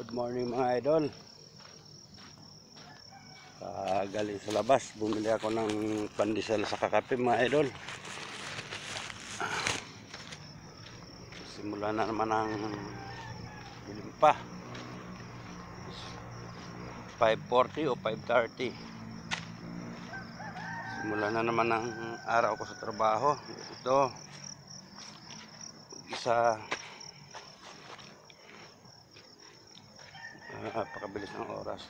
Good morning mga idol. Galing sa labas, bumili ako ng pandesal sa kakape mga idol. Simula na naman ang dilim pa. 5:40 o 5:30. Simula na naman ang araw ko sa trabaho. Ito isa pakabilis ng oras.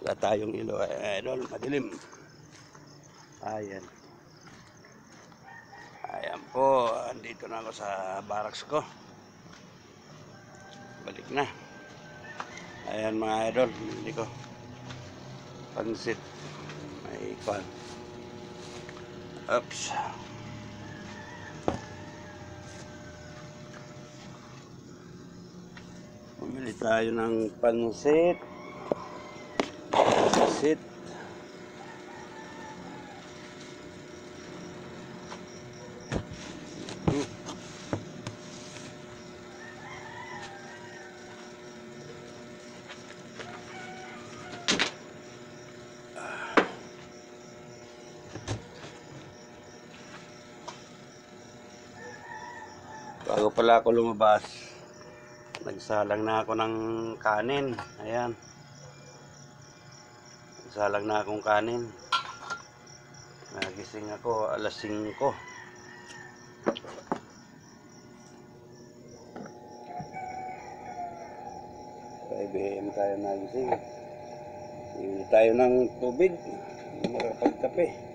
Wala tayong ilo idol, madilim. Ayan po, andito na ako sa barracks ko. Balik na. Ayan mga idol, hindi ko pansit may pan. Oops. Bumili tayo ng pansit. Bago pala ako lumabas, nagsalang na ako ng kanin. Ayan, nagsalang na akong kanin. Nagising ako alas 5. 5 AM tayo nagising. Hindi tayo ng tubig, makapagkape.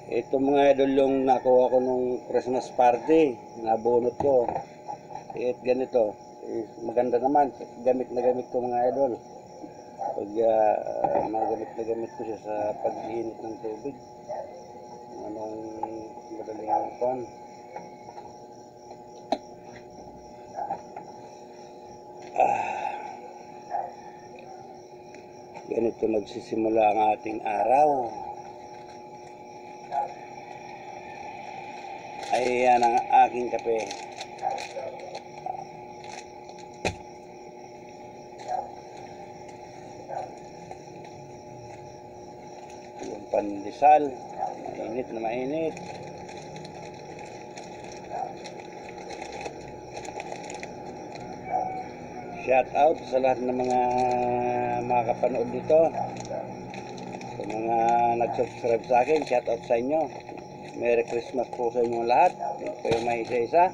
Ito mga idol yung nakuha ko nung Christmas party, nabunot ko. Ganito, maganda naman, gamit na gamit ko mga idol. Pag magamit na gamit ko siya sa pag-iinit ng tubig. Anong madaling pan. Ganito nagsisimula ang ating araw. Ayan ang aking kape. Yung pandesal, mainit na mainit. Shout out sa lahat ng mga makakapanood dito. Sa mga nag-subscribe sa akin, shout out sa inyo. Merry Christmas po sa inyo lahat. Hindi kayo may isa-isa.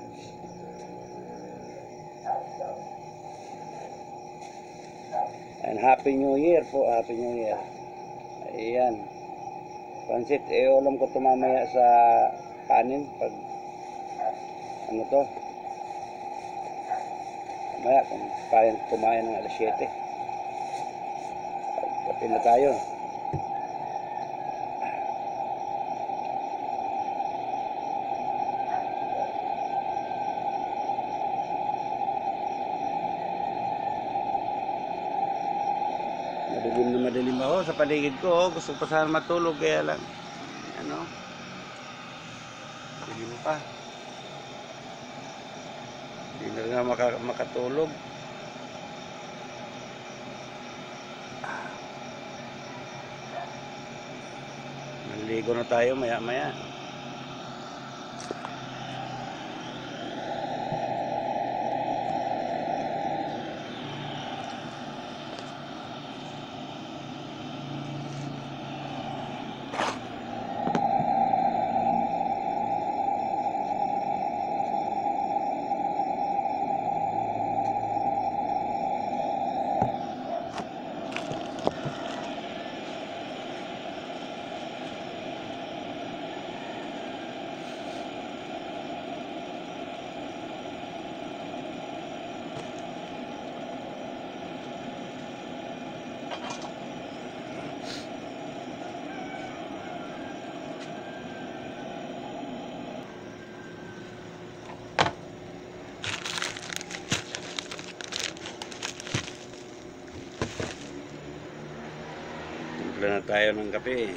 And Happy New Year po. Happy New Year. Ayan. Pansit, ulam ko ito mamaya sa kanin. Pag ano to. Mamaya kung kayang kumain ng alas 7. Kape na tayo. Madilim ako sa paligid ko. Gusto pa sana matulog kaya lang ano, madilim pa. Hindi na nga makatulog. Ligo na tayo maya maya. Timpla na tayo ng kape.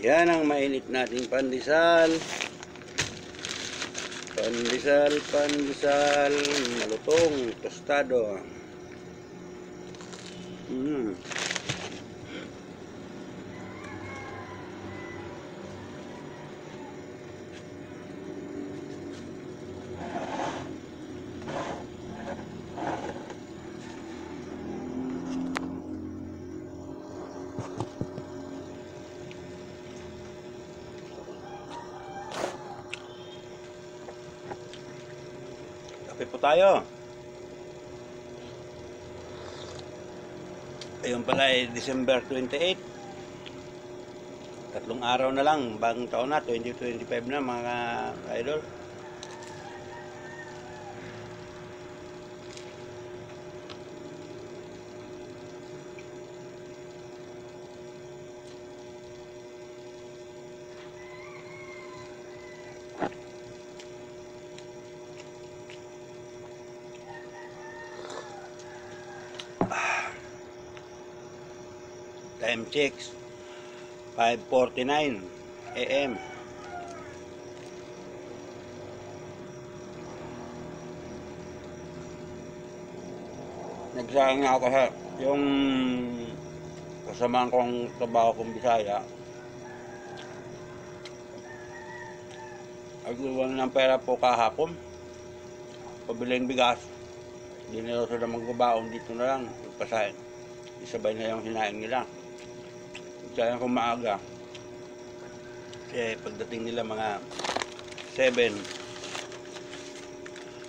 Yan ang mainit nating pandesal. Pandesal, malutong, tostado. Kape po tayo. Ayun pala ay December 28. 3 araw na lang, bagong taon na, 2025 na mga idol. Time checks 5:49 AM. Nagsayang nga ako sa yung kasamahan kong trabaho kong Bisaya. Agluwan ng pera po kahapon. Pabiling bigas. Hindi na sila magbabaon dito na lang. Pasahin. Isabay na yung hinaing nila. Kaya kung maaga, kasi pagdating nila mga 7,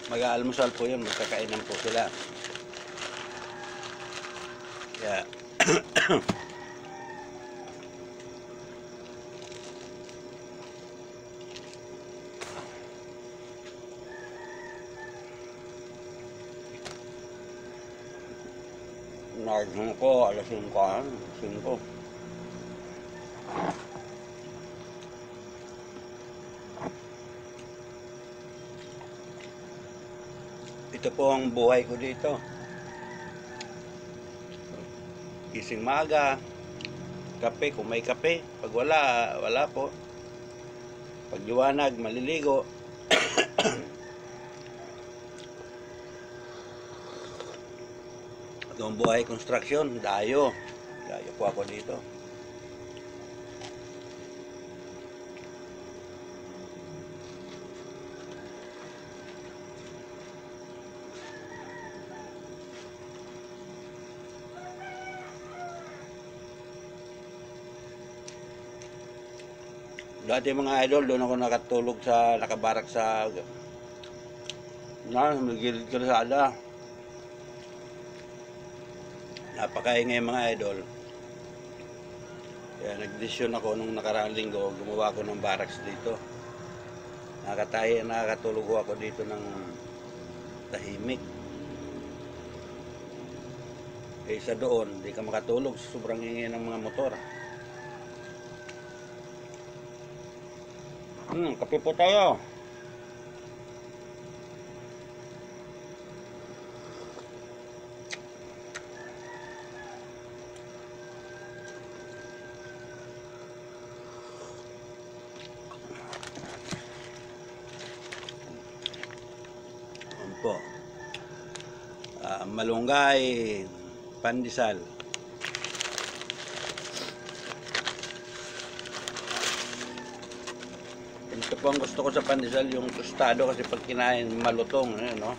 mag-aalmusal po yun, magkakainan po sila. Kaya nagising ko alas 5. Ito po ang buhay ko dito. Gising maaga, kape kung may kape. Pag wala, wala po. Pag liwanag, maliligo. Ito ang buhay construction, dayo. Dayo po ako dito. Dati mga idol, doon ako nakatulog sa nakabarak sa gilid kalsada. Napakaingay mga idol. Kaya nagdesisyon ako nung nakaraang linggo, gumawa ko ng barracks dito. Nakakatulog ako dito ng tahimik. Kaysa doon, di ka makatulog, sobrang ingay ng mga motor. Kape po tayo. Po. Malunggay, pandesal. Ito po ang gusto ko sa pandesal, yung tostado, kasi pag kinain malutong, no?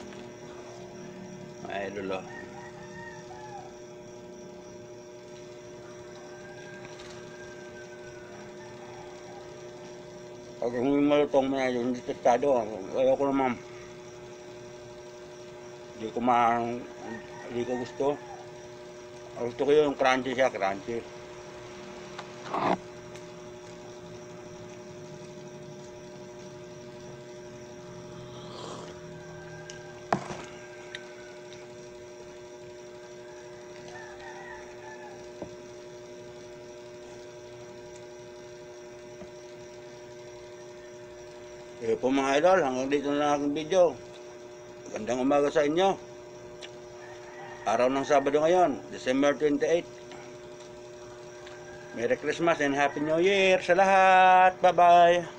Ay, idol. Pag yung malutong na yung tostado, ayoko naman. Hindi ko gusto. Gusto ko yung crunchy siya, crunchy. Po mga idol, hanggang dito na lang aking video. Magandang umaga sa inyo. Araw ng Sabado ngayon, December 28. Merry Christmas and Happy New Year sa lahat. Bye-bye.